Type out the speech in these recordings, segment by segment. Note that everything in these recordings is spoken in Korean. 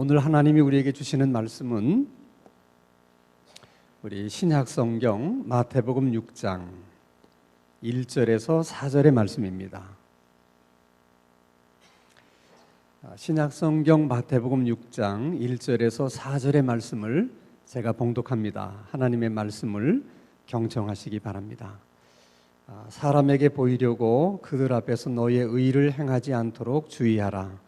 오늘 하나님이 우리에게 주시는 말씀은 우리 신약 성경 마태복음 6장 1절에서 4절의 말씀입니다. 신약 성경 마태복음 6장 1절에서 4절의 말씀을 제가 봉독합니다. 하나님의 말씀을 경청하시기 바랍니다. 사람에게 보이려고 그들 앞에서 너의 의를 행하지 않도록 주의하라.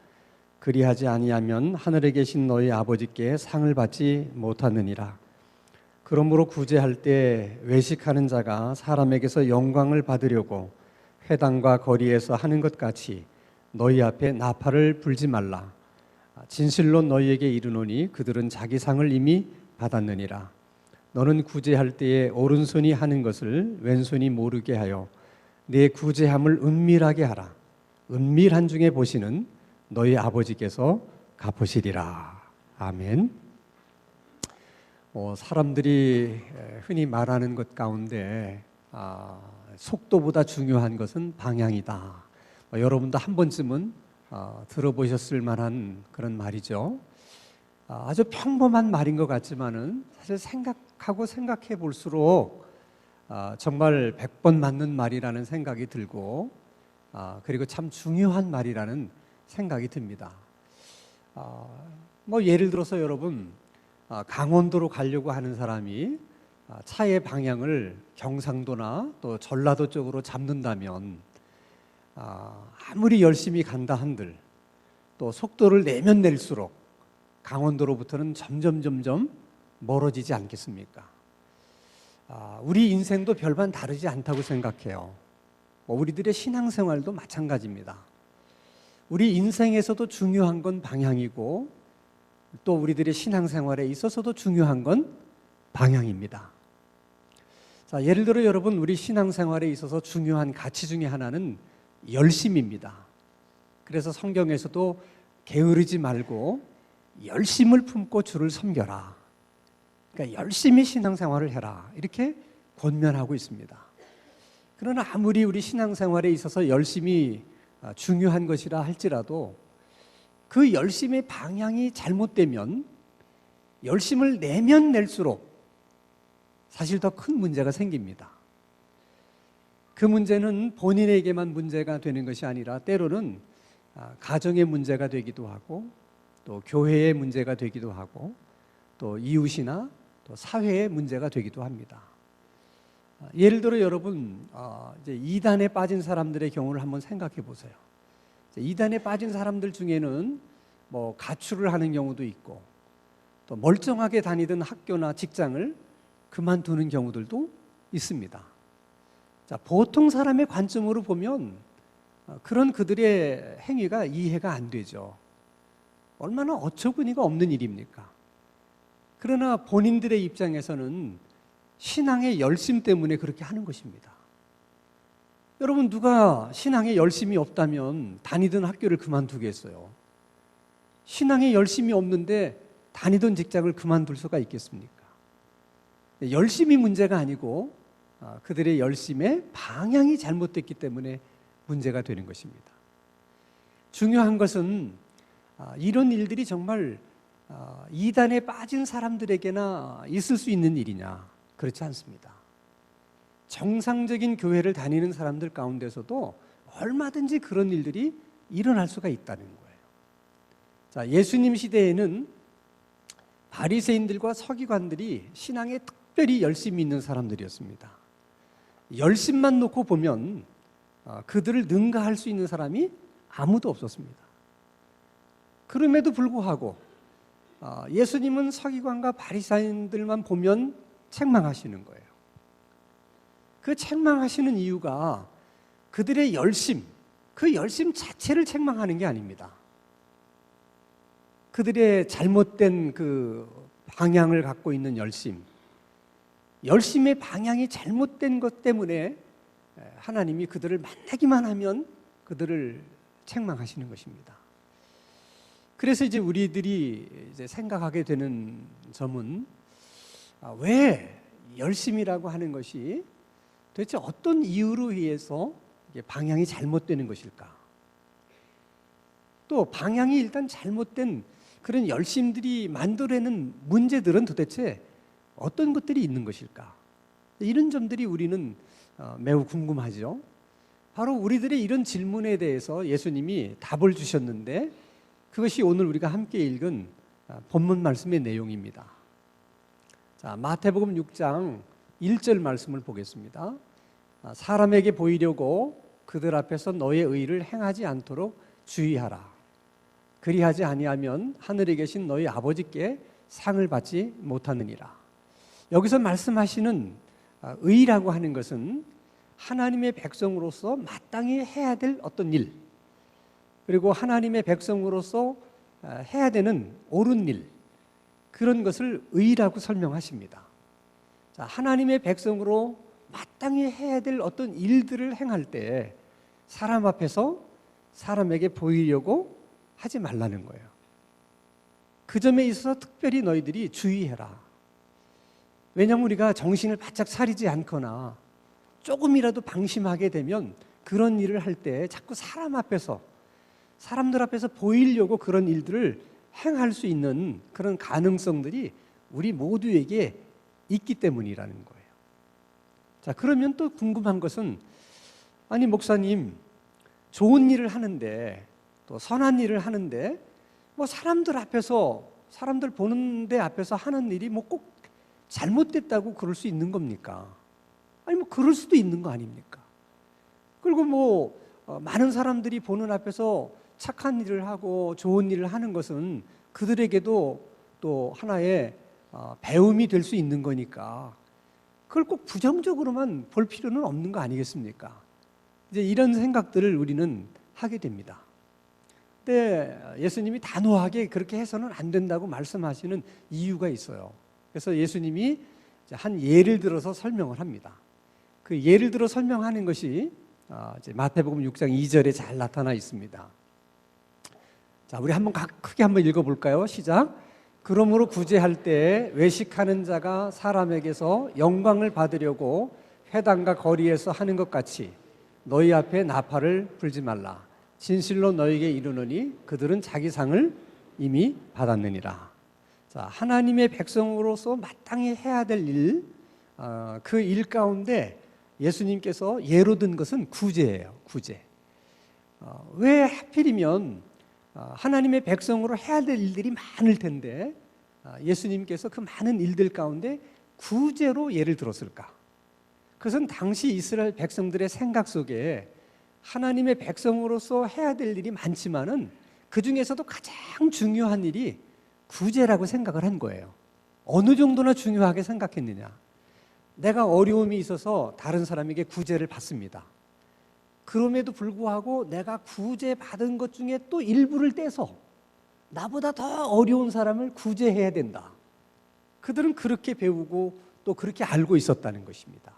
그리하지 아니하면 하늘에 계신 너희 아버지께 상을 받지 못하느니라. 그러므로 구제할 때 외식하는 자가 사람에게서 영광을 받으려고 회당과 거리에서 하는 것 같이 너희 앞에 나팔을 불지 말라. 진실로 너희에게 이르노니 그들은 자기 상을 이미 받았느니라. 너는 구제할 때에 오른손이 하는 것을 왼손이 모르게 하여 내 구제함을 은밀하게 하라. 은밀한 중에 보시는 너희 아버지께서 갚으시리라. 아멘. 사람들이 흔히 말하는 것 가운데 속도보다 중요한 것은 방향이다. 여러분도 한 번쯤은 들어보셨을 만한 그런 말이죠. 아주 평범한 말인 것 같지만은 사실 생각해 볼수록 정말 100번 맞는 말이라는 생각이 들고 그리고 참 중요한 말이라는 생각이 듭니다. 예를 들어서 여러분 강원도로 가려고 하는 사람이 차의 방향을 경상도나 또 전라도 쪽으로 잡는다면 아무리 열심히 간다 한들 또 속도를 내면 낼수록 강원도로부터는 점점 멀어지지 않겠습니까? 우리 인생도 별반 다르지 않다고 생각해요. 우리들의 신앙생활도 마찬가지입니다. 우리 인생에서도 중요한 건 방향이고 또 우리들의 신앙생활에 있어서도 중요한 건 방향입니다. 자, 예를 들어 여러분 우리 신앙생활에 있어서 중요한 가치 중에 하나는 열심입니다. 그래서 성경에서도 게으르지 말고 열심을 품고 주를 섬겨라. 그러니까 열심히 신앙생활을 해라. 이렇게 권면하고 있습니다. 그러나 아무리 우리 신앙생활에 있어서 열심히 중요한 것이라 할지라도 그 열심의 방향이 잘못되면 열심을 내면 낼수록 사실 더 큰 문제가 생깁니다. 그 문제는 본인에게만 문제가 되는 것이 아니라 때로는 가정의 문제가 되기도 하고 또 교회의 문제가 되기도 하고 또 이웃이나 또 사회의 문제가 되기도 합니다. 예를 들어 여러분 이제 이단에 빠진 사람들의 경우를 한번 생각해 보세요. 이단에 빠진 사람들 중에는 가출을 하는 경우도 있고 또 멀쩡하게 다니던 학교나 직장을 그만두는 경우들도 있습니다. 자, 보통 사람의 관점으로 보면 그런 그들의 행위가 이해가 안 되죠. 얼마나 어처구니가 없는 일입니까? 그러나 본인들의 입장에서는 신앙의 열심 때문에 그렇게 하는 것입니다. 여러분 누가 신앙에 열심이 없다면 다니던 학교를 그만두겠어요? 신앙에 열심이 없는데 다니던 직장을 그만둘 수가 있겠습니까? 열심이 문제가 아니고 그들의 열심의 방향이 잘못됐기 때문에 문제가 되는 것입니다. 중요한 것은 이런 일들이 정말 이단에 빠진 사람들에게나 있을 수 있는 일이냐? 그렇지 않습니다. 정상적인 교회를 다니는 사람들 가운데서도 얼마든지 그런 일들이 일어날 수가 있다는 거예요. 자, 예수님 시대에는 바리새인들과 서기관들이 신앙에 특별히 열심히 있는 사람들이었습니다. 열심만 놓고 보면 그들을 능가할 수 있는 사람이 아무도 없었습니다. 그럼에도 불구하고 예수님은 서기관과 바리새인들만 보면 책망하시는 거예요. 그 책망하시는 이유가 그들의 열심, 그 열심 자체를 책망하는 게 아닙니다. 그들의 잘못된 그 방향을 갖고 있는 열심의 방향이 잘못된 것 때문에 하나님이 그들을 만나기만 하면 그들을 책망하시는 것입니다. 그래서 이제 우리들이 생각하게 되는 점은 왜 열심이라고 하는 것이 도대체 어떤 이유로 의해서 방향이 잘못되는 것일까? 또 방향이 일단 잘못된 그런 열심들이 만들어내는 문제들은 도대체 어떤 것들이 있는 것일까? 이런 점들이 우리는 매우 궁금하죠. 바로 우리들의 이런 질문에 대해서 예수님이 답을 주셨는데 그것이 오늘 우리가 함께 읽은 본문 말씀의 내용입니다. 자, 마태복음 6장 1절 말씀을 보겠습니다. 사람에게 보이려고 그들 앞에서 너의 의를 행하지 않도록 주의하라. 그리하지 아니하면 하늘에 계신 너희 아버지께 상을 받지 못하느니라. 여기서 말씀하시는 의라고 하는 것은 하나님의 백성으로서 마땅히 해야 될 어떤 일, 그리고 하나님의 백성으로서 해야 되는 옳은 일, 그런 것을 의라고 설명하십니다. 자, 하나님의 백성으로 마땅히 해야 될 어떤 일들을 행할 때 사람 앞에서 사람에게 보이려고 하지 말라는 거예요. 그 점에 있어서 특별히 너희들이 주의해라. 왜냐하면 우리가 정신을 바짝 차리지 않거나 조금이라도 방심하게 되면 그런 일을 할 때 자꾸 사람들 앞에서 보이려고 그런 일들을 행할 수 있는 그런 가능성들이 우리 모두에게 있기 때문이라는 거예요. 자, 그러면 또 궁금한 것은, 아니 목사님, 좋은 일을 하는데 또 선한 일을 하는데 뭐 사람들 보는 데 앞에서 하는 일이 뭐 꼭 잘못됐다고 그럴 수 있는 겁니까? 아니 뭐 그럴 수도 있는 거 아닙니까? 그리고 뭐 많은 사람들이 보는 앞에서 착한 일을 하고 좋은 일을 하는 것은 그들에게도 또 하나의 배움이 될 수 있는 거니까 그걸 꼭 부정적으로만 볼 필요는 없는 거 아니겠습니까? 이제 이런 생각들을 우리는 하게 됩니다. 근데 예수님이 단호하게 그렇게 해서는 안 된다고 말씀하시는 이유가 있어요. 그래서 예수님이 한 예를 들어서 설명을 합니다. 그 예를 들어 설명하는 것이 이제 마태복음 6장 2절에 잘 나타나 있습니다. 자, 우리 크게 한번 읽어볼까요? 시작. 그러므로 구제할 때 외식하는 자가 사람에게서 영광을 받으려고 회당과 거리에서 하는 것 같이 너희 앞에 나팔을 불지 말라. 진실로 너희에게 이르노니 그들은 자기 상을 이미 받았느니라. 자, 하나님의 백성으로서 마땅히 해야 될 일, 그 일 가운데 예수님께서 예로 든 것은 구제예요. 구제. 왜 하필이면 하나님의 백성으로 해야 될 일들이 많을 텐데 예수님께서 그 많은 일들 가운데 구제로 예를 들었을까? 그것은 당시 이스라엘 백성들의 생각 속에 하나님의 백성으로서 해야 될 일이 많지만은 그 중에서도 가장 중요한 일이 구제라고 생각을 한 거예요. 어느 정도나 중요하게 생각했느냐? 내가 어려움이 있어서 다른 사람에게 구제를 받습니다. 그럼에도 불구하고 내가 구제받은 것 중에 또 일부를 떼서 나보다 더 어려운 사람을 구제해야 된다. 그들은 그렇게 배우고 또 그렇게 알고 있었다는 것입니다.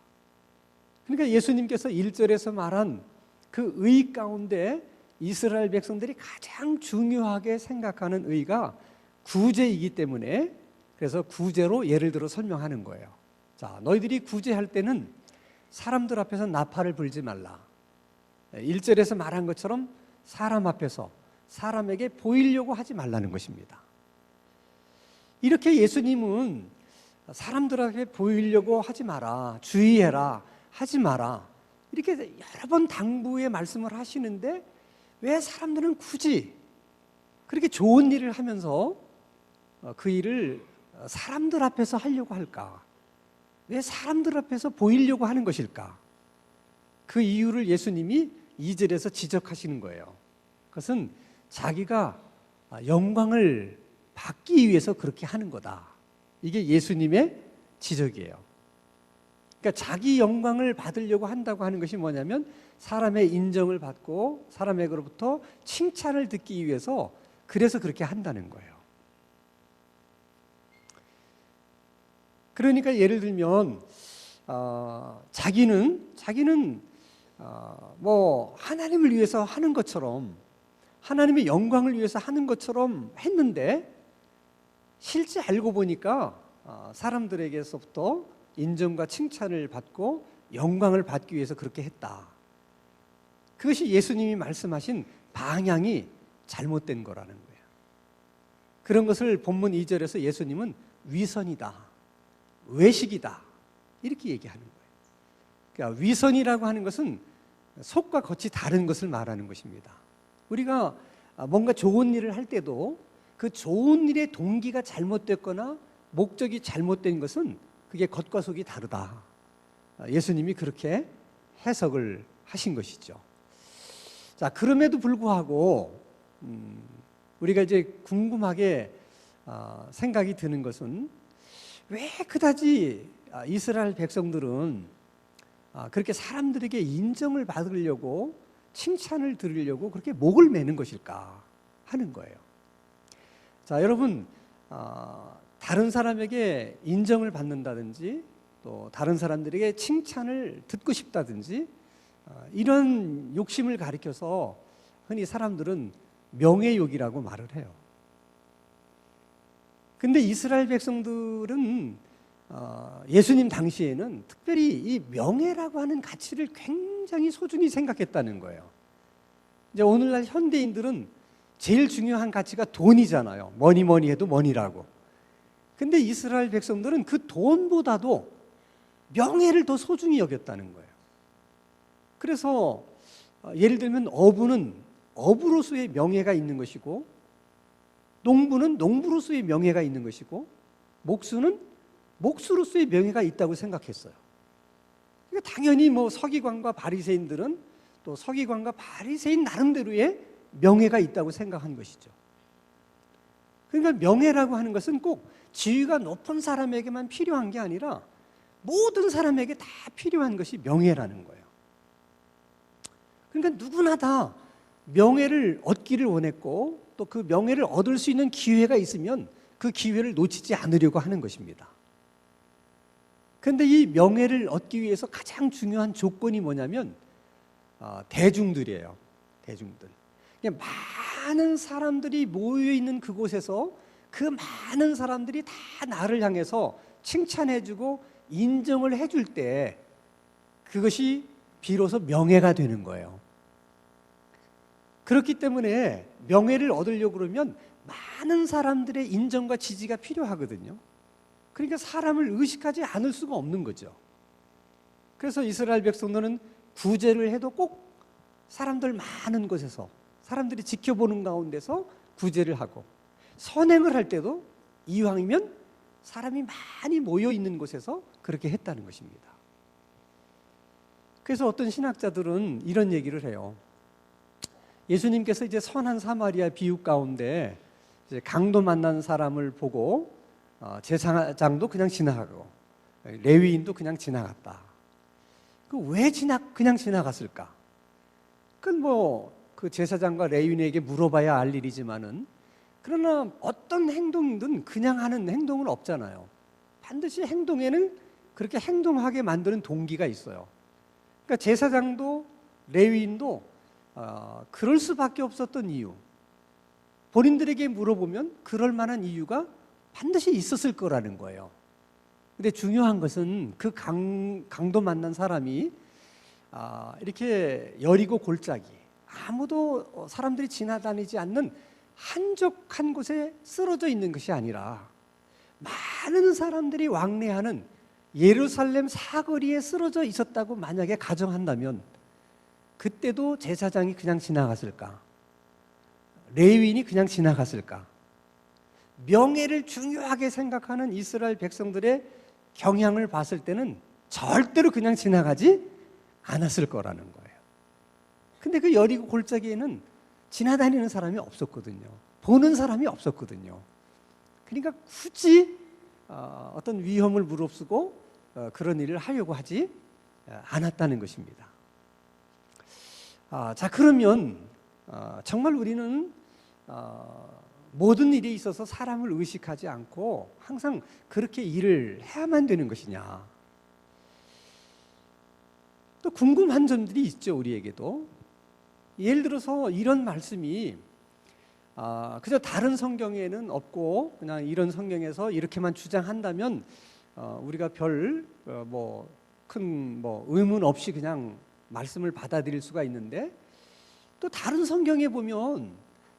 그러니까 예수님께서 1절에서 말한 그 의 가운데 이스라엘 백성들이 가장 중요하게 생각하는 의가 구제이기 때문에 그래서 구제로 예를 들어 설명하는 거예요. 자, 너희들이 구제할 때는 사람들 앞에서 나팔을 불지 말라. 1절에서 말한 것처럼 사람 앞에서 사람에게 보이려고 하지 말라는 것입니다. 이렇게 예수님은 사람들 앞에 보이려고 하지 마라, 주의해라, 하지 마라, 이렇게 여러 번 당부의 말씀을 하시는데 왜 사람들은 굳이 그렇게 좋은 일을 하면서 그 일을 사람들 앞에서 하려고 할까? 왜 사람들 앞에서 보이려고 하는 것일까? 그 이유를 예수님이 2절에서 지적하시는 거예요. 그것은 자기가 영광을 받기 위해서 그렇게 하는 거다. 이게 예수님의 지적이에요. 그러니까 자기 영광을 받으려고 한다고 하는 것이 뭐냐면 사람의 인정을 받고 사람에게로부터 칭찬을 듣기 위해서 그래서 그렇게 한다는 거예요. 그러니까 예를 들면 자기는 뭐 하나님을 위해서 하는 것처럼 하나님의 영광을 위해서 하는 것처럼 했는데 실제 알고 보니까 사람들에게서부터 인정과 칭찬을 받고 영광을 받기 위해서 그렇게 했다. 그것이 예수님이 말씀하신 방향이 잘못된 거라는 거예요. 그런 것을 본문 2절에서 예수님은 위선이다, 외식이다 이렇게 얘기하는 거예요. 그러니까 위선이라고 하는 것은 속과 겉이 다른 것을 말하는 것입니다. 우리가 뭔가 좋은 일을 할 때도 그 좋은 일의 동기가 잘못됐거나 목적이 잘못된 것은 그게 겉과 속이 다르다. 예수님이 그렇게 해석을 하신 것이죠. 자, 그럼에도 불구하고 우리가 이제 궁금하게 생각이 드는 것은 왜 그다지 이스라엘 백성들은 그렇게 사람들에게 인정을 받으려고 칭찬을 들으려고 그렇게 목을 매는 것일까 하는 거예요. 자, 여러분, 다른 사람에게 인정을 받는다든지 또 다른 사람들에게 칭찬을 듣고 싶다든지 이런 욕심을 가리켜서 흔히 사람들은 명예욕이라고 말을 해요. 근데 이스라엘 백성들은 예수님 당시에는 특별히 이 명예라고 하는 가치를 굉장히 소중히 생각했다는 거예요. 이제 오늘날 현대인들은 제일 중요한 가치가 돈이잖아요. 뭐니 해도 머니라고. 근데 이스라엘 백성들은 그 돈보다도 명예를 더 소중히 여겼다는 거예요. 그래서 예를 들면 어부는 어부로서의 명예가 있는 것이고, 농부는 농부로서의 명예가 있는 것이고, 목수는 목수로서의 명예가 있다고 생각했어요. 그러니까 당연히 뭐 서기관과 바리새인들은 또 서기관과 바리새인 나름대로의 명예가 있다고 생각한 것이죠. 그러니까 명예라고 하는 것은 꼭 지위가 높은 사람에게만 필요한 게 아니라 모든 사람에게 다 필요한 것이 명예라는 거예요. 그러니까 누구나 다 명예를 얻기를 원했고 또 그 명예를 얻을 수 있는 기회가 있으면 그 기회를 놓치지 않으려고 하는 것입니다. 그런데 이 명예를 얻기 위해서 가장 중요한 조건이 뭐냐면 대중들이에요. 대중들. 그냥 많은 사람들이 모여 있는 그곳에서 그 많은 사람들이 다 나를 향해서 칭찬해주고 인정을 해줄 때 그것이 비로소 명예가 되는 거예요. 그렇기 때문에 명예를 얻으려고 그러면 많은 사람들의 인정과 지지가 필요하거든요. 그러니까 사람을 의식하지 않을 수가 없는 거죠. 그래서 이스라엘 백성들은 구제를 해도 꼭 사람들 많은 곳에서 사람들이 지켜보는 가운데서 구제를 하고, 선행을 할 때도 이왕이면 사람이 많이 모여 있는 곳에서 그렇게 했다는 것입니다. 그래서 어떤 신학자들은 이런 얘기를 해요. 예수님께서 이제 선한 사마리아 비유 가운데 이제 강도 만난 사람을 보고 제사장도 그냥 지나가고 레위인도 그냥 지나갔다. 왜 그냥 지나갔을까? 그건 그 제사장과 레위인에게 물어봐야 알 일이지만은, 그러나 어떤 행동이든 그냥 하는 행동은 없잖아요. 반드시 행동에는 그렇게 행동하게 만드는 동기가 있어요. 그러니까 제사장도 레위인도 그럴 수밖에 없었던 이유, 본인들에게 물어보면 그럴 만한 이유가 반드시 있었을 거라는 거예요. 근데 중요한 것은 그 강도 만난 사람이 이렇게 여리고 골짜기, 아무도 사람들이 지나다니지 않는 한적한 곳에 쓰러져 있는 것이 아니라 많은 사람들이 왕래하는 예루살렘 사거리에 쓰러져 있었다고 만약에 가정한다면, 그때도 제사장이 그냥 지나갔을까? 레위인이 그냥 지나갔을까? 명예를 중요하게 생각하는 이스라엘 백성들의 경향을 봤을 때는 절대로 그냥 지나가지 않았을 거라는 거예요. 근데 그 여리고 골짜기에는 지나다니는 사람이 없었거든요. 보는 사람이 없었거든요. 그러니까 굳이 어떤 위험을 무릅쓰고 그런 일을 하려고 하지 않았다는 것입니다. 자, 그러면 정말 우리는 모든 일에 있어서 사람을 의식하지 않고 항상 그렇게 일을 해야만 되는 것이냐? 또 궁금한 점들이 있죠, 우리에게도. 예를 들어서 이런 말씀이 그저 다른 성경에는 없고 그냥 이런 성경에서 이렇게만 주장한다면 우리가 별 큰 의문 없이 그냥 말씀을 받아들일 수가 있는데, 또 다른 성경에 보면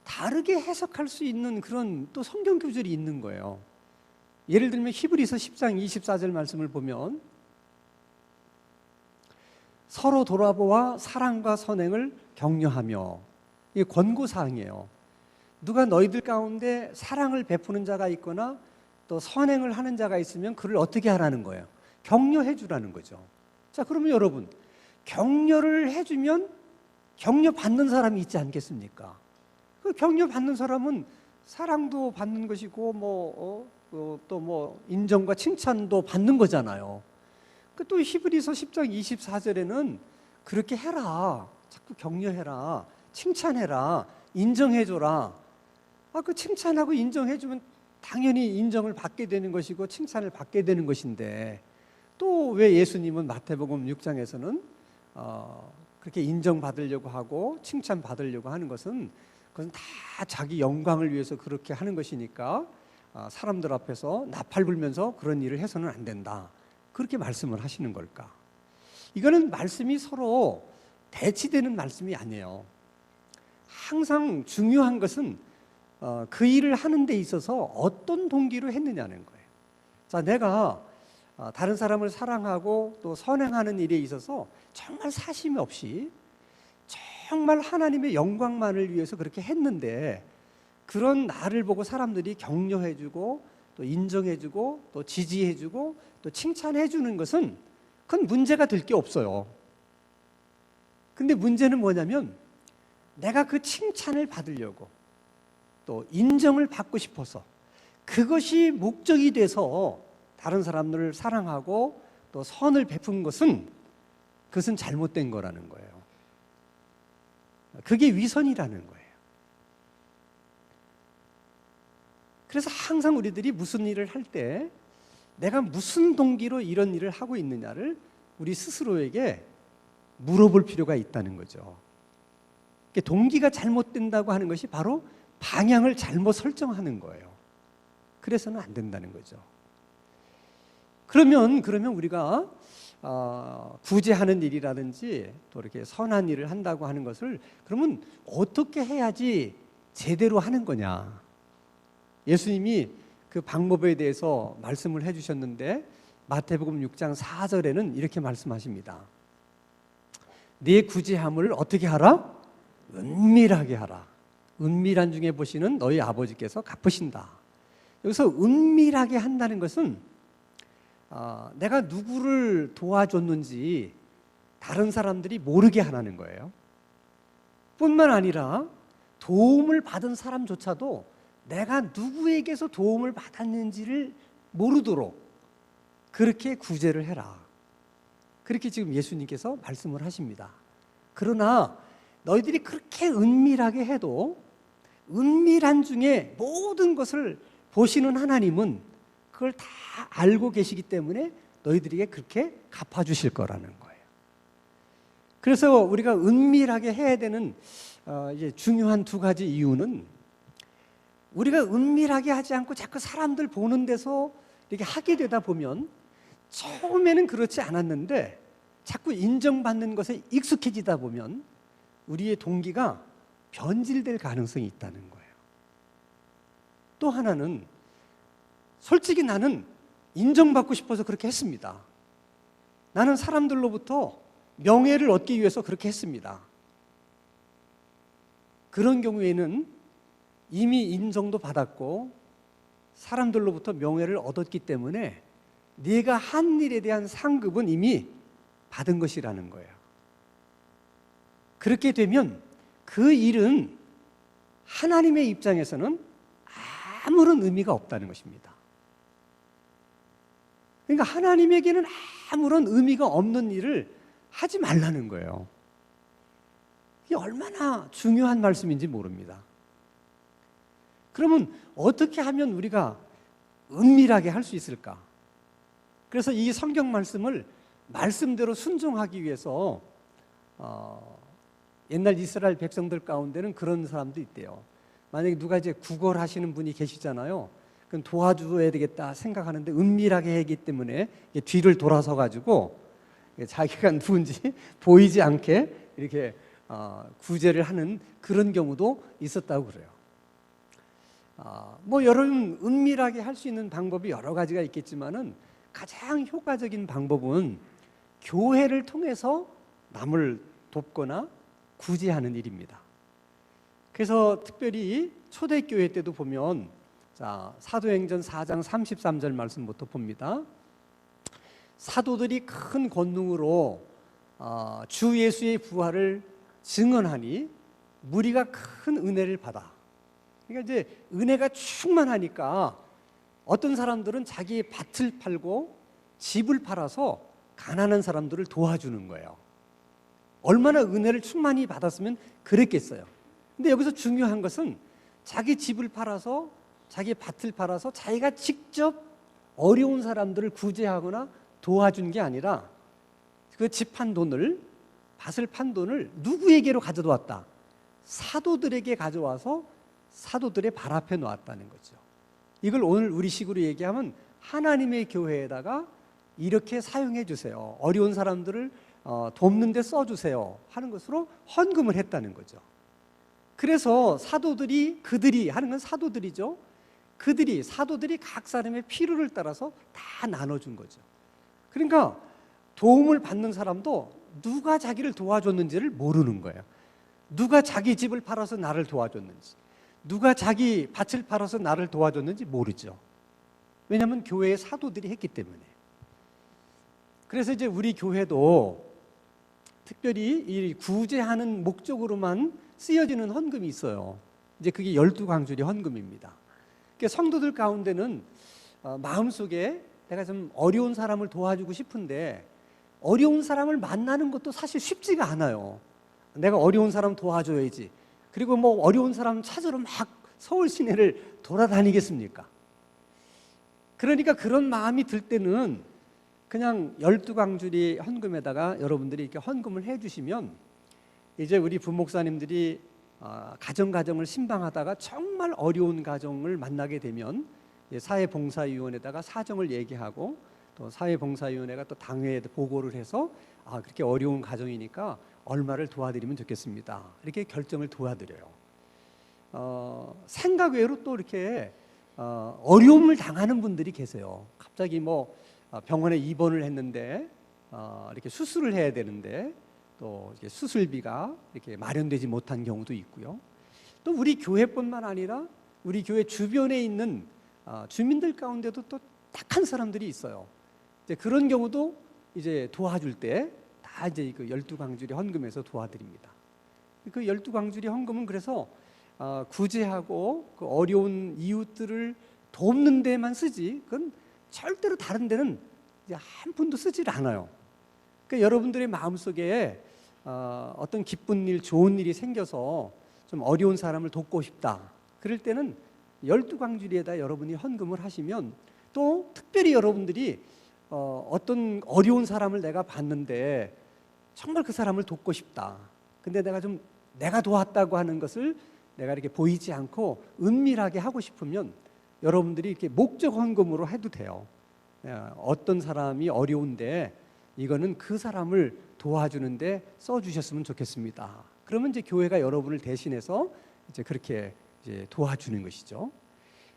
다르게 해석할 수 있는 그런 또 성경 구절이 있는 거예요. 예를 들면 히브리서 10장 24절 말씀을 보면 서로 돌아보아 사랑과 선행을 격려하며, 이게 권고사항이에요. 누가 너희들 가운데 사랑을 베푸는 자가 있거나 또 선행을 하는 자가 있으면 그를 어떻게 하라는 거예요? 격려해 주라는 거죠. 자, 그러면 여러분, 격려를 해주면 격려 받는 사람이 있지 않겠습니까? 그 격려 받는 사람은 사랑도 받는 것이고 또 뭐 인정과 칭찬도 받는 거잖아요. 또 히브리서 10장 24절에는 그렇게 해라, 자꾸 격려해라, 칭찬해라, 인정해줘라. 그 칭찬하고 인정해주면 당연히 인정을 받게 되는 것이고 칭찬을 받게 되는 것인데, 또 왜 예수님은 마태복음 6장에서는 그렇게 인정받으려고 하고 칭찬받으려고 하는 것은 그것은 다 자기 영광을 위해서 그렇게 하는 것이니까 사람들 앞에서 나팔 불면서 그런 일을 해서는 안 된다, 그렇게 말씀을 하시는 걸까? 이거는 말씀이 서로 대치되는 말씀이 아니에요. 항상 중요한 것은 그 일을 하는 데 있어서 어떤 동기로 했느냐는 거예요. 자, 내가 다른 사람을 사랑하고 또 선행하는 일에 있어서 정말 사심 없이 정말 하나님의 영광만을 위해서 그렇게 했는데, 그런 나를 보고 사람들이 격려해주고 또 인정해주고 또 지지해주고 또 칭찬해주는 것은 그건 문제가 될 게 없어요. 근데 문제는 뭐냐면, 내가 그 칭찬을 받으려고 또 인정을 받고 싶어서 그것이 목적이 돼서 다른 사람들을 사랑하고 또 선을 베푼 것은, 그것은 잘못된 거라는 거예요. 그게 위선이라는 거예요. 그래서 항상 우리들이 무슨 일을 할 때 내가 무슨 동기로 이런 일을 하고 있느냐를 우리 스스로에게 물어볼 필요가 있다는 거죠. 동기가 잘못된다고 하는 것이 바로 방향을 잘못 설정하는 거예요. 그래서는 안 된다는 거죠. 그러면 우리가 구제하는 일이라든지 또 이렇게 선한 일을 한다고 하는 것을 그러면 어떻게 해야지 제대로 하는 거냐? 예수님이 그 방법에 대해서 말씀을 해주셨는데, 마태복음 6장 4절에는 이렇게 말씀하십니다. 네 구제함을 어떻게 하라? 은밀하게 하라. 은밀한 중에 보시는 너희 아버지께서 갚으신다. 여기서 은밀하게 한다는 것은 내가 누구를 도와줬는지 다른 사람들이 모르게 하라는 거예요. 뿐만 아니라 도움을 받은 사람조차도 내가 누구에게서 도움을 받았는지를 모르도록 그렇게 구제를 해라. 그렇게 지금 예수님께서 말씀을 하십니다. 그러나 너희들이 그렇게 은밀하게 해도 은밀한 중에 모든 것을 보시는 하나님은 그걸 다 알고 계시기 때문에 너희들에게 그렇게 갚아주실 거라는 거예요. 그래서 우리가 은밀하게 해야 되는 이제 중요한 두 가지 이유는, 우리가 은밀하게 하지 않고 자꾸 사람들 보는 데서 이렇게 하게 되다 보면 처음에는 그렇지 않았는데 자꾸 인정받는 것에 익숙해지다 보면 우리의 동기가 변질될 가능성이 있다는 거예요. 또 하나는, 솔직히 나는 인정받고 싶어서 그렇게 했습니다. 나는 사람들로부터 명예를 얻기 위해서 그렇게 했습니다. 그런 경우에는 이미 인정도 받았고 사람들로부터 명예를 얻었기 때문에 네가 한 일에 대한 상급은 이미 받은 것이라는 거예요. 그렇게 되면 그 일은 하나님의 입장에서는 아무런 의미가 없다는 것입니다. 그러니까 하나님에게는 아무런 의미가 없는 일을 하지 말라는 거예요. 이게 얼마나 중요한 말씀인지 모릅니다. 그러면 어떻게 하면 우리가 은밀하게 할 수 있을까? 그래서 이 성경 말씀을 말씀대로 순종하기 위해서 옛날 이스라엘 백성들 가운데는 그런 사람도 있대요. 만약에 누가 이제 구걸하시는 분이 계시잖아요. 그럼 도와줘야 되겠다 생각하는데 은밀하게 하기 때문에 뒤를 돌아서 가지고 자기가 누군지 보이지 않게 이렇게 구제를 하는 그런 경우도 있었다고 그래요. 뭐 여러분 은밀하게 할 수 있는 방법이 여러 가지가 있겠지만은 가장 효과적인 방법은 교회를 통해서 남을 돕거나 구제하는 일입니다. 그래서 특별히 초대교회 때도 보면 사도행전 4장 33절 말씀부터 봅니다. 사도들이 큰 권능으로 주 예수의 부활을 증언하니 무리가 큰 은혜를 받아. 그러니까 이제 은혜가 충만하니까 어떤 사람들은 자기 밭을 팔고 집을 팔아서 가난한 사람들을 도와주는 거예요. 얼마나 은혜를 충만히 받았으면 그랬겠어요. 근데 여기서 중요한 것은 자기 집을 팔아서 자기 밭을 팔아서 자기가 직접 어려운 사람들을 구제하거나 도와준 게 아니라 그 집 판 돈을, 밭을 판 돈을 누구에게로 가져다 왔다? 사도들에게 가져와서 사도들의 발 앞에 놓았다는 거죠. 이걸 오늘 우리식으로 얘기하면 하나님의 교회에다가 이렇게 사용해 주세요. 어려운 사람들을 돕는 데 써주세요 하는 것으로 헌금을 했다는 거죠. 그래서 그들이 하는 건 사도들이죠. 사도들이 각 사람의 필요를 따라서 다 나눠준 거죠. 그러니까 도움을 받는 사람도 누가 자기를 도와줬는지를 모르는 거예요. 누가 자기 집을 팔아서 나를 도와줬는지, 누가 자기 밭을 팔아서 나를 도와줬는지 모르죠. 왜냐하면 교회의 사도들이 했기 때문에. 그래서 이제 우리 교회도 특별히 이 구제하는 목적으로만 쓰여지는 헌금이 있어요. 이제 그게 12광주리 헌금입니다. 그러니까 성도들 가운데는 마음속에 내가 좀 어려운 사람을 도와주고 싶은데 어려운 사람을 만나는 것도 사실 쉽지가 않아요. 내가 어려운 사람 도와줘야지. 그리고 뭐 어려운 사람 찾으러 막 서울 시내를 돌아다니겠습니까? 그러니까 그런 마음이 들 때는 그냥 12광주리 헌금에다가 여러분들이 이렇게 헌금을 해주시면 이제 우리 부목사님들이 가정을 신방하다가 정말 어려운 가정을 만나게 되면 사회봉사위원회에다가 사정을 얘기하고 또 사회봉사위원회가 또 당회에 보고를 해서 그렇게 어려운 가정이니까 얼마를 도와드리면 좋겠습니다. 이렇게 결정을 도와드려요. 생각 외로 또 이렇게 어려움을 당하는 분들이 계세요. 갑자기 뭐 병원에 입원을 했는데 이렇게 수술을 해야 되는데 또 수술비가 이렇게 마련되지 못한 경우도 있고요. 또 우리 교회뿐만 아니라 우리 교회 주변에 있는 주민들 가운데도 또 착한 사람들이 있어요. 이제 그런 경우도 이제 도와줄 때 다 이제 그 12광주리 헌금에서 도와드립니다. 그 12광주리 헌금은 그래서 구제하고 그 어려운 이웃들을 돕는 데만 쓰지, 그건 절대로 다른 데는 이제 한 푼도 쓰질 않아요. 그러니까 여러분들의 마음속에 어떤 기쁜 일, 좋은 일이 생겨서 좀 어려운 사람을 돕고 싶다. 그럴 때는 12광주리에다 여러분이 헌금을 하시면 또 특별히 여러분들이 어떤 어려운 사람을 내가 봤는데 정말 그 사람을 돕고 싶다. 근데 내가 도왔다고 하는 것을 내가 이렇게 보이지 않고 은밀하게 하고 싶으면 여러분들이 이렇게 목적 헌금으로 해도 돼요. 어떤 사람이 어려운데 이거는 그 사람을 도와주는데 써주셨으면 좋겠습니다. 그러면 이제 교회가 여러분을 대신해서 이제 그렇게 이제 도와주는 것이죠.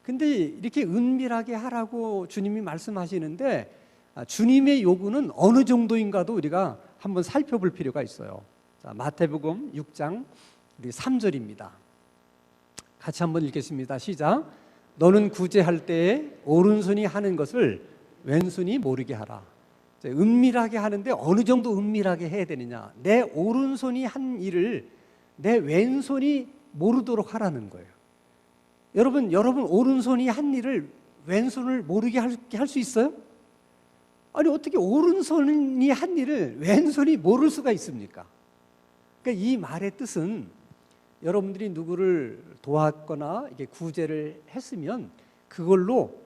근데 이렇게 은밀하게 하라고 주님이 말씀하시는데 주님의 요구는 어느 정도인가도 우리가 한번 살펴볼 필요가 있어요. 마태복음 6장 3절입니다. 같이 한번 읽겠습니다. 시작. 너는 구제할 때에 오른손이 하는 것을 왼손이 모르게 하라. 은밀하게 하는데 어느 정도 은밀하게 해야 되느냐. 내 오른손이 한 일을 내 왼손이 모르도록 하라는 거예요. 여러분 오른손이 한 일을 왼손을 모르게 할 수 있어요? 아니 어떻게 오른손이 한 일을 왼손이 모를 수가 있습니까? 그러니까 이 말의 뜻은 여러분들이 누구를 도왔거나 이게 구제를 했으면 그걸로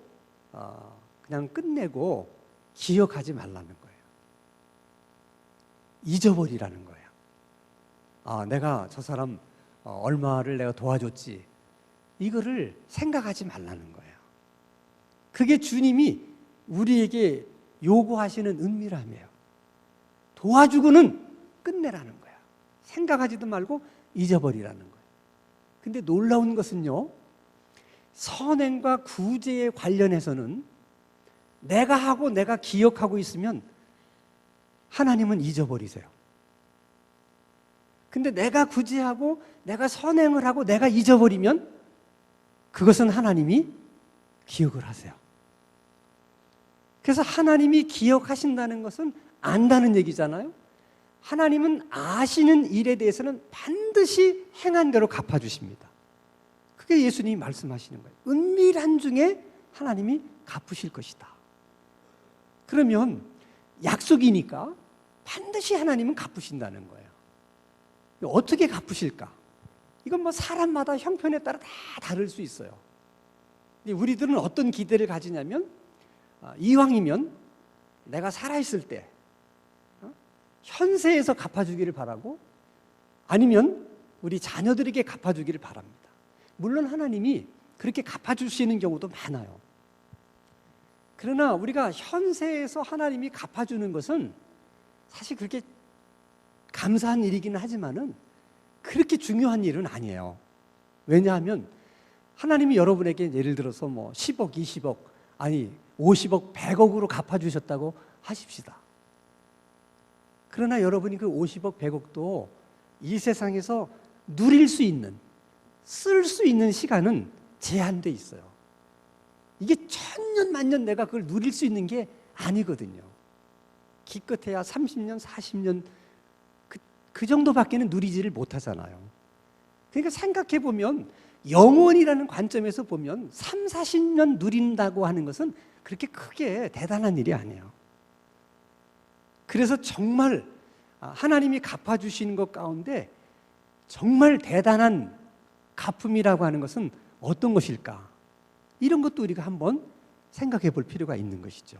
그냥 끝내고 기억하지 말라는 거예요. 잊어버리라는 거예요. 내가 저 사람 얼마를 내가 도와줬지. 이거를 생각하지 말라는 거예요. 그게 주님이 우리에게 요구하시는 은밀함이에요. 도와주고는 끝내라는 거야. 생각하지도 말고 잊어버리라는 거예요. 근데 놀라운 것은요, 선행과 구제에 관련해서는 내가 하고 내가 기억하고 있으면 하나님은 잊어버리세요. 근데 내가 구제하고 내가 선행을 하고 내가 잊어버리면 그것은 하나님이 기억을 하세요. 그래서 하나님이 기억하신다는 것은 안다는 얘기잖아요. 하나님은 아시는 일에 대해서는 반드시 행한 대로 갚아주십니다. 그게 예수님이 말씀하시는 거예요. 은밀한 중에 하나님이 갚으실 것이다. 그러면 약속이니까 반드시 하나님은 갚으신다는 거예요. 어떻게 갚으실까? 이건 뭐 사람마다 형편에 따라 다 다를 수 있어요. 우리들은 어떤 기대를 가지냐면 이왕이면 내가 살아있을 때 현세에서 갚아주기를 바라고 아니면 우리 자녀들에게 갚아주기를 바랍니다. 물론 하나님이 그렇게 갚아주시는 경우도 많아요. 그러나 우리가 현세에서 하나님이 갚아주는 것은 사실 그렇게 감사한 일이기는 하지만은 그렇게 중요한 일은 아니에요. 왜냐하면 하나님이 여러분에게 예를 들어서 뭐 10억, 20억, 아니 50억, 100억으로 갚아주셨다고 하십시다. 그러나 여러분이 그 50억, 100억도 이 세상에서 누릴 수 있는, 쓸 수 있는 시간은 제한돼 있어요. 이게 천년 만년 내가 그걸 누릴 수 있는 게 아니거든요. 기껏해야 30년, 40년 그 정도밖에는 누리지를 못하잖아요. 그러니까 생각해 보면 영원이라는 관점에서 보면 3, 40년 누린다고 하는 것은 그렇게 크게 대단한 일이 아니에요. 그래서 정말 하나님이 갚아주시는 것 가운데 정말 대단한 갚음이라고 하는 것은 어떤 것일까? 이런 것도 우리가 한번 생각해 볼 필요가 있는 것이죠.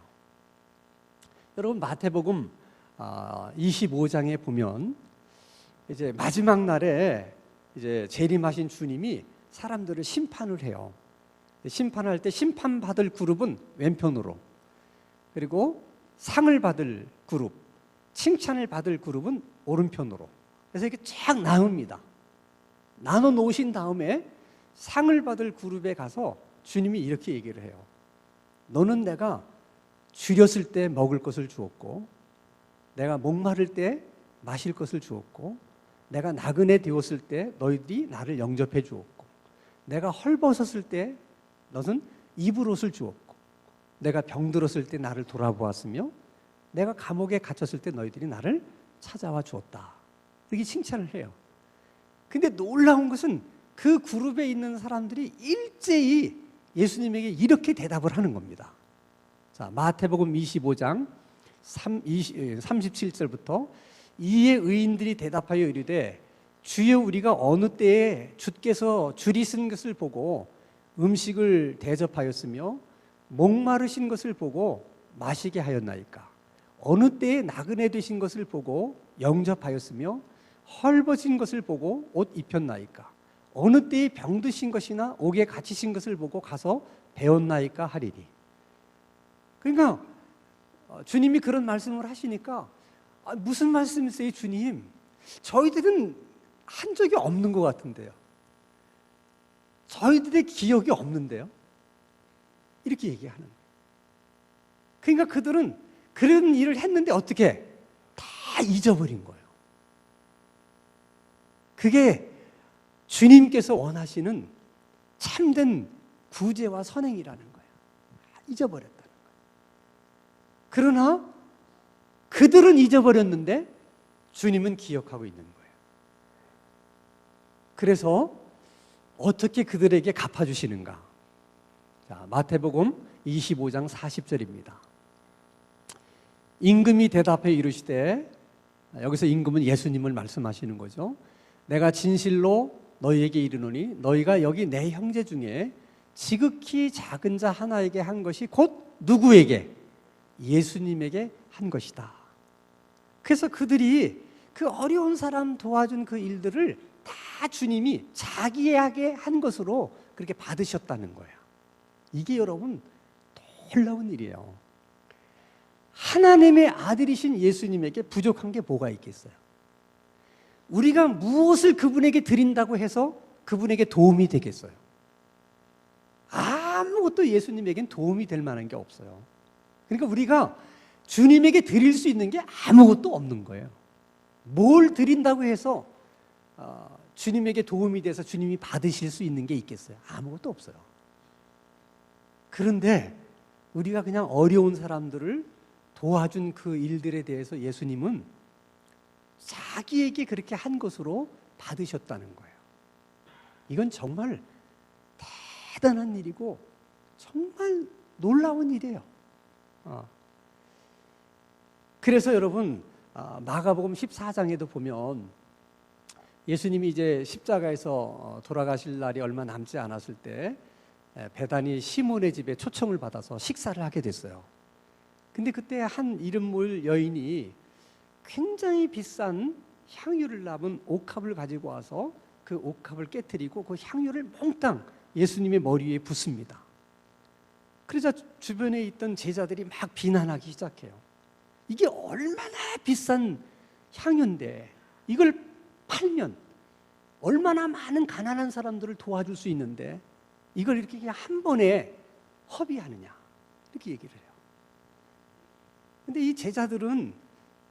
여러분 마태복음 25장에 보면 이제 마지막 날에 이제 재림하신 주님이 사람들을 심판을 해요. 심판할 때 심판받을 그룹은 왼편으로, 그리고 상을 받을 그룹, 칭찬을 받을 그룹은 오른편으로. 그래서 이렇게 쫙 나눕니다. 나눠 놓으신 다음에 상을 받을 그룹에 가서 주님이 이렇게 얘기를 해요. 너는 내가 줄였을 때 먹을 것을 주었고, 내가 목마를 때 마실 것을 주었고, 내가 나그네 되었을 때 너희들이 나를 영접해 주었고, 내가 헐벗었을 때 너는 입을 옷을 주었고, 내가 병들었을 때 나를 돌아보았으며, 내가 감옥에 갇혔을 때 너희들이 나를 찾아와 주었다. 이렇게 칭찬을 해요. 근데 놀라운 것은 그 그룹에 있는 사람들이 일제히 예수님에게 이렇게 대답을 하는 겁니다. 자, 마태복음 25장 37절부터 이에 의인들이 대답하여 이르되 주여 우리가 어느 때에 주께서 줄이신 것을 보고 음식을 대접하였으며 목마르신 것을 보고 마시게 하였나이까? 어느 때에 나그네 되신 것을 보고 영접하였으며 헐벗은 것을 보고 옷 입혔나이까? 어느 때에 병드신 것이나 옥에 갇히신 것을 보고 가서 배웠나이까 하리니. 그러니까 주님이 그런 말씀을 하시니까 무슨 말씀이세요 주님? 저희들은 한 적이 없는 것 같은데요. 저희들의 기억이 없는데요. 이렇게 얘기하는 거예요. 그러니까 그들은 그런 일을 했는데 어떻게? 다 잊어버린 거예요. 그게 주님께서 원하시는 참된 구제와 선행이라는 거예요. 잊어버렸다는 거예요. 그러나 그들은 잊어버렸는데 주님은 기억하고 있는 거예요. 그래서 어떻게 그들에게 갚아주시는가? 자, 마태복음 25장 40절입니다. 임금이 대답해 이르시되, 여기서 임금은 예수님을 말씀하시는 거죠. 내가 진실로 너희에게 이르노니 너희가 여기 내 형제 중에 지극히 작은 자 하나에게 한 것이 곧 누구에게? 예수님에게 한 것이다. 그래서 그들이 그 어려운 사람 도와준 그 일들을 다 주님이 자기에게 한 것으로 그렇게 받으셨다는 거예요. 이게 여러분 놀라운 일이에요. 하나님의 아들이신 예수님에게 부족한 게 뭐가 있겠어요? 우리가 무엇을 그분에게 드린다고 해서 그분에게 도움이 되겠어요? 아무것도 예수님에겐 도움이 될 만한 게 없어요. 그러니까 우리가 주님에게 드릴 수 있는 게 아무것도 없는 거예요. 뭘 드린다고 해서 주님에게 도움이 돼서 주님이 받으실 수 있는 게 있겠어요? 아무것도 없어요. 그런데 우리가 그냥 어려운 사람들을 도와준 그 일들에 대해서 예수님은 자기에게 그렇게 한 것으로 받으셨다는 거예요. 이건 정말 대단한 일이고 정말 놀라운 일이에요. 그래서 여러분, 마가복음 14장에도 보면 예수님이 이제 십자가에서 돌아가실 날이 얼마 남지 않았을 때 베다니 시몬의 집에 초청을 받아서 식사를 하게 됐어요. 근데 그때 한 이름 모를 여인이 굉장히 비싼 향유를 남은 옥합을 가지고 와서 그 옥합을 깨트리고 그 향유를 몽땅 예수님의 머리 위에 붓습니다. 그러자 주변에 있던 제자들이 막 비난하기 시작해요. 이게 얼마나 비싼 향유인데 이걸 팔면 얼마나 많은 가난한 사람들을 도와줄 수 있는데 이걸 이렇게 그냥 한 번에 허비하느냐, 이렇게 얘기를 해요. 근데 이 제자들은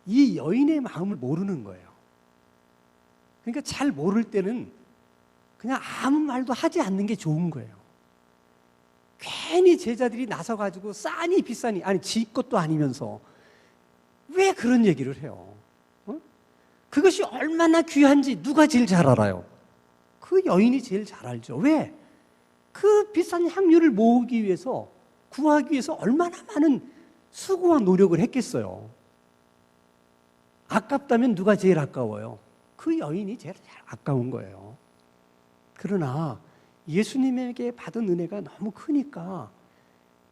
이 여인의 마음을 모르는 거예요. 그러니까 잘 모를 때는 그냥 아무 말도 하지 않는 게 좋은 거예요. 괜히 제자들이 나서가지고 싸니 비싸니, 아니 지 것도 아니면서 왜 그런 얘기를 해요? 그것이 얼마나 귀한지 누가 제일 잘 알아요? 그 여인이 제일 잘 알죠. 왜? 그 비싼 향유를 모으기 위해서, 구하기 위해서 얼마나 많은 수고와 노력을 했겠어요. 아깝다면 누가 제일 아까워요? 그 여인이 제일 아까운 거예요. 그러나 예수님에게 받은 은혜가 너무 크니까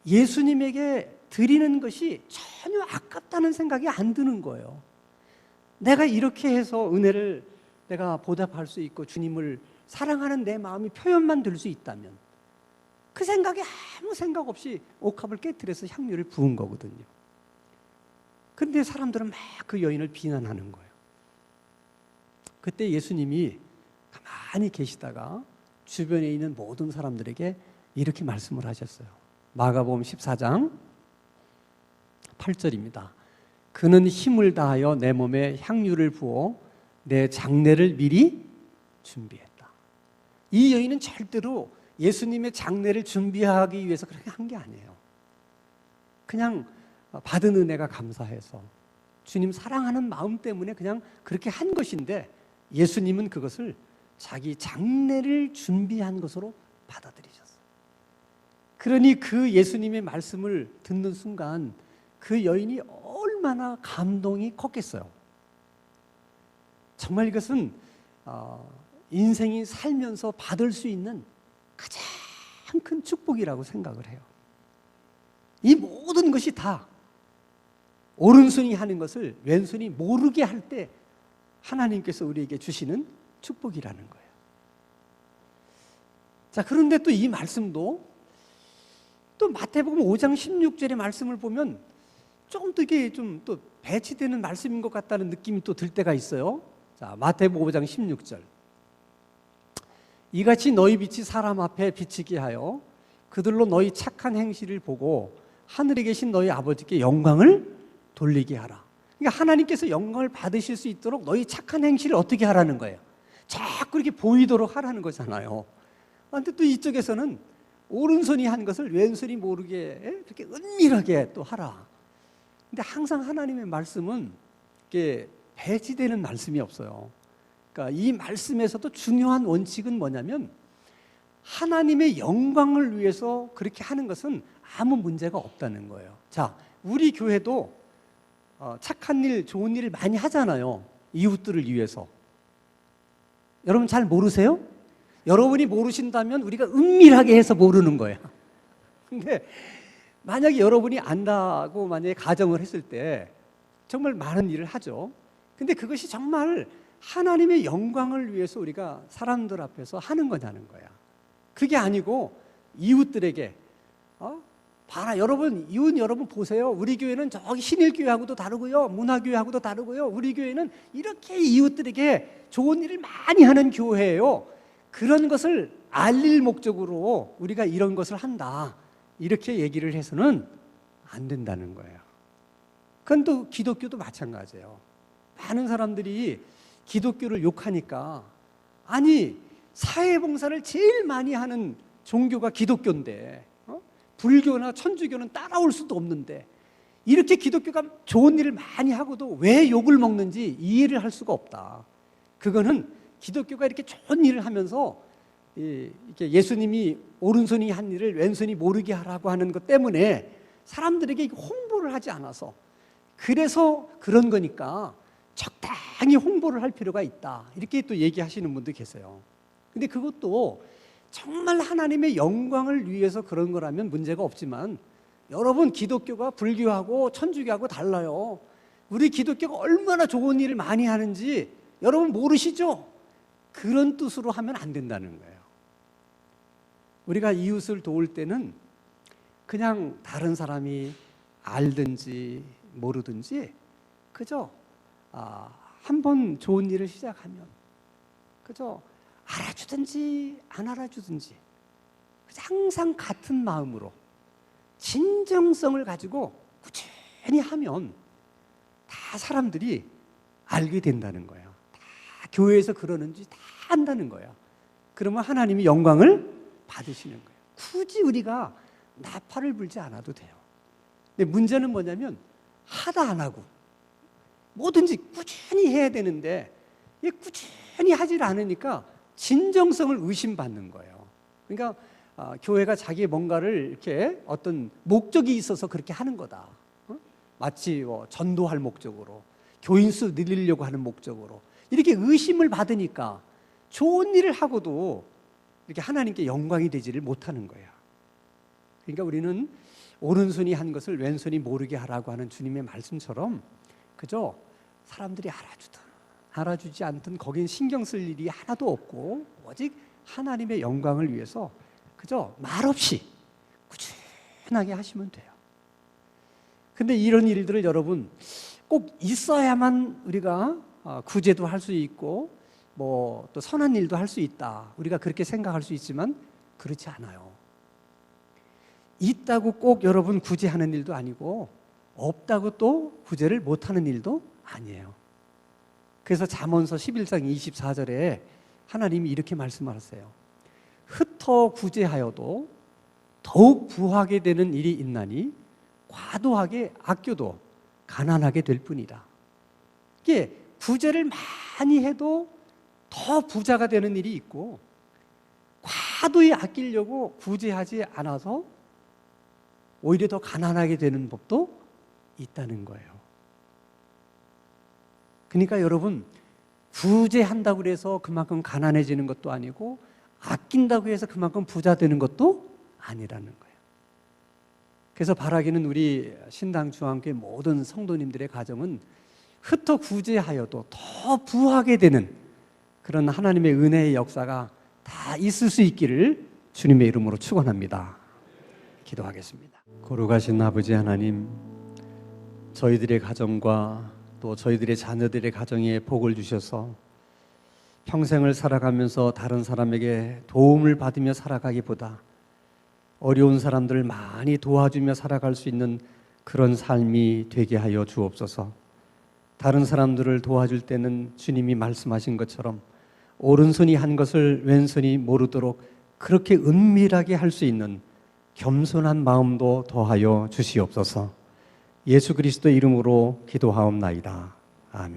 예수님에게 드리는 것이 전혀 아깝다는 생각이 안 드는 거예요. 내가 이렇게 해서 은혜를 내가 보답할 수 있고 주님을 사랑하는 내 마음이 표현만 될 수 있다면 그 생각에 아무 생각 없이 옥합을 깨트려서 향유를 부은 거거든요. 그런데 사람들은 막 그 여인을 비난하는 거예요. 그때 예수님이 가만히 계시다가 주변에 있는 모든 사람들에게 이렇게 말씀을 하셨어요. 마가복음 14장 8절입니다. 그는 힘을 다하여 내 몸에 향유를 부어 내 장례를 미리 준비했다. 이 여인은 절대로 예수님의 장례를 준비하기 위해서 그렇게 한 게 아니에요. 그냥 받은 은혜가 감사해서 주님 사랑하는 마음 때문에 그냥 그렇게 한 것인데 예수님은 그것을 자기 장례를 준비한 것으로 받아들이셨어요. 그러니 그 예수님의 말씀을 듣는 순간 그 여인이 얼마나 감동이 컸겠어요. 정말 이것은 인생이 살면서 받을 수 있는 가장 큰 축복이라고 생각을 해요. 이 모든 것이 다 오른손이 하는 것을 왼손이 모르게 할 때 하나님께서 우리에게 주시는 축복이라는 거예요. 자, 그런데 또 이 말씀도 또 마태복음 5장 16절의 말씀을 보면 조금 더 이게 좀 또 배치되는 말씀인 것 같다는 느낌이 또 들 때가 있어요. 자, 마태복음 5장 16절. 이같이 너희 빛이 사람 앞에 비치게 하여 그들로 너희 착한 행실을 보고 하늘에 계신 너희 아버지께 영광을 돌리게 하라. 그러니까 하나님께서 영광을 받으실 수 있도록 너희 착한 행실을 어떻게 하라는 거예요? 자꾸 이렇게 보이도록 하라는 거잖아요. 그런데 또 이쪽에서는 오른손이 한 것을 왼손이 모르게 그렇게 은밀하게 또 하라. 근데 항상 하나님의 말씀은 이게 배치되는 말씀이 없어요. 그러니까 이 말씀에서도 중요한 원칙은 뭐냐면 하나님의 영광을 위해서 그렇게 하는 것은 아무 문제가 없다는 거예요. 자, 우리 교회도 착한 일, 좋은 일을 많이 하잖아요. 이웃들을 위해서. 여러분 잘 모르세요? 여러분이 모르신다면 우리가 은밀하게 해서 모르는 거예요. 근데 만약에 여러분이 안다고 만약에 가정을 했을 때 정말 많은 일을 하죠. 근데 그것이 정말 하나님의 영광을 위해서 우리가 사람들 앞에서 하는 거냐는 거야. 그게 아니고 이웃들에게 봐라 여러분, 이웃 여러분 보세요. 우리 교회는 저기 신일교회하고도 다르고요, 문화교회하고도 다르고요. 우리 교회는 이렇게 이웃들에게 좋은 일을 많이 하는 교회예요. 그런 것을 알릴 목적으로 우리가 이런 것을 한다. 이렇게 얘기를 해서는 안 된다는 거예요. 그건 또 기독교도 마찬가지예요. 많은 사람들이 기독교를 욕하니까, 아니 사회봉사를 제일 많이 하는 종교가 기독교인데 불교나 천주교는 따라올 수도 없는데, 이렇게 기독교가 좋은 일을 많이 하고도 왜 욕을 먹는지 이해를 할 수가 없다. 그거는 기독교가 이렇게 좋은 일을 하면서 이렇게 예수님이 오른손이 한 일을 왼손이 모르게 하라고 하는 것 때문에 사람들에게 홍보를 하지 않아서, 그래서 그런 거니까 적당히 홍보를 할 필요가 있다, 이렇게 또 얘기하시는 분도 계세요. 근데 그것도 정말 하나님의 영광을 위해서 그런 거라면 문제가 없지만, 여러분 기독교가 불교하고 천주교하고 달라요. 우리 기독교가 얼마나 좋은 일을 많이 하는지 여러분 모르시죠? 그런 뜻으로 하면 안 된다는 거예요. 우리가 이웃을 도울 때는 그냥 다른 사람이 알든지 모르든지 그저 한번 좋은 일을 시작하면 그저 알아주든지 안 알아주든지 항상 같은 마음으로 진정성을 가지고 꾸준히 하면 다 사람들이 알게 된다는 거예요. 다 교회에서 그러는지 다 안다는 거예요. 그러면 하나님이 영광을 받으시는 거예요. 굳이 우리가 나팔을 불지 않아도 돼요. 근데 문제는 뭐냐면 하다 안 하고 뭐든지 꾸준히 해야 되는데 꾸준히 하질 않으니까 진정성을 의심받는 거예요. 그러니까 교회가 자기 뭔가를 이렇게 어떤 목적이 있어서 그렇게 하는 거다. 마치 전도할 목적으로, 교인수 늘리려고 하는 목적으로 이렇게 의심을 받으니까 좋은 일을 하고도 이렇게 하나님께 영광이 되지를 못하는 거예요. 그러니까 우리는 오른손이 한 것을 왼손이 모르게 하라고 하는 주님의 말씀처럼 그저 사람들이 알아주든 알아주지 않든 거긴 신경 쓸 일이 하나도 없고 오직 하나님의 영광을 위해서 그저 말없이 꾸준하게 하시면 돼요. 근데 이런 일들을 여러분 꼭 있어야만 우리가 구제도 할 수 있고 뭐 또 선한 일도 할 수 있다, 우리가 그렇게 생각할 수 있지만 그렇지 않아요. 있다고 꼭 여러분 구제하는 일도 아니고 없다고 또 구제를 못하는 일도 아니에요. 그래서 잠언서 11장 24절에 하나님이 이렇게 말씀하셨어요. 흩어 구제하여도 더욱 부하게 되는 일이 있나니 과도하게 아껴도 가난하게 될 뿐이다. 이게 구제를 많이 해도 더 부자가 되는 일이 있고, 과도히 아끼려고 구제하지 않아서 오히려 더 가난하게 되는 법도 있다는 거예요. 그러니까 여러분 구제한다고 해서 그만큼 가난해지는 것도 아니고 아낀다고 해서 그만큼 부자 되는 것도 아니라는 거예요. 그래서 바라기는 우리 신당 중앙교회 모든 성도님들의 가정은 흩어 구제하여도 더 부하게 되는 그런 하나님의 은혜의 역사가 다 있을 수 있기를 주님의 이름으로 축원합니다. 기도하겠습니다. 거룩하신 아버지 하나님, 저희들의 가정과 또 저희들의 자녀들의 가정에 복을 주셔서 평생을 살아가면서 다른 사람에게 도움을 받으며 살아가기보다 어려운 사람들을 많이 도와주며 살아갈 수 있는 그런 삶이 되게 하여 주옵소서. 다른 사람들을 도와줄 때는 주님이 말씀하신 것처럼 오른손이 한 것을 왼손이 모르도록 그렇게 은밀하게 할 수 있는 겸손한 마음도 더하여 주시옵소서. 예수 그리스도 이름으로 기도하옵나이다. 아멘.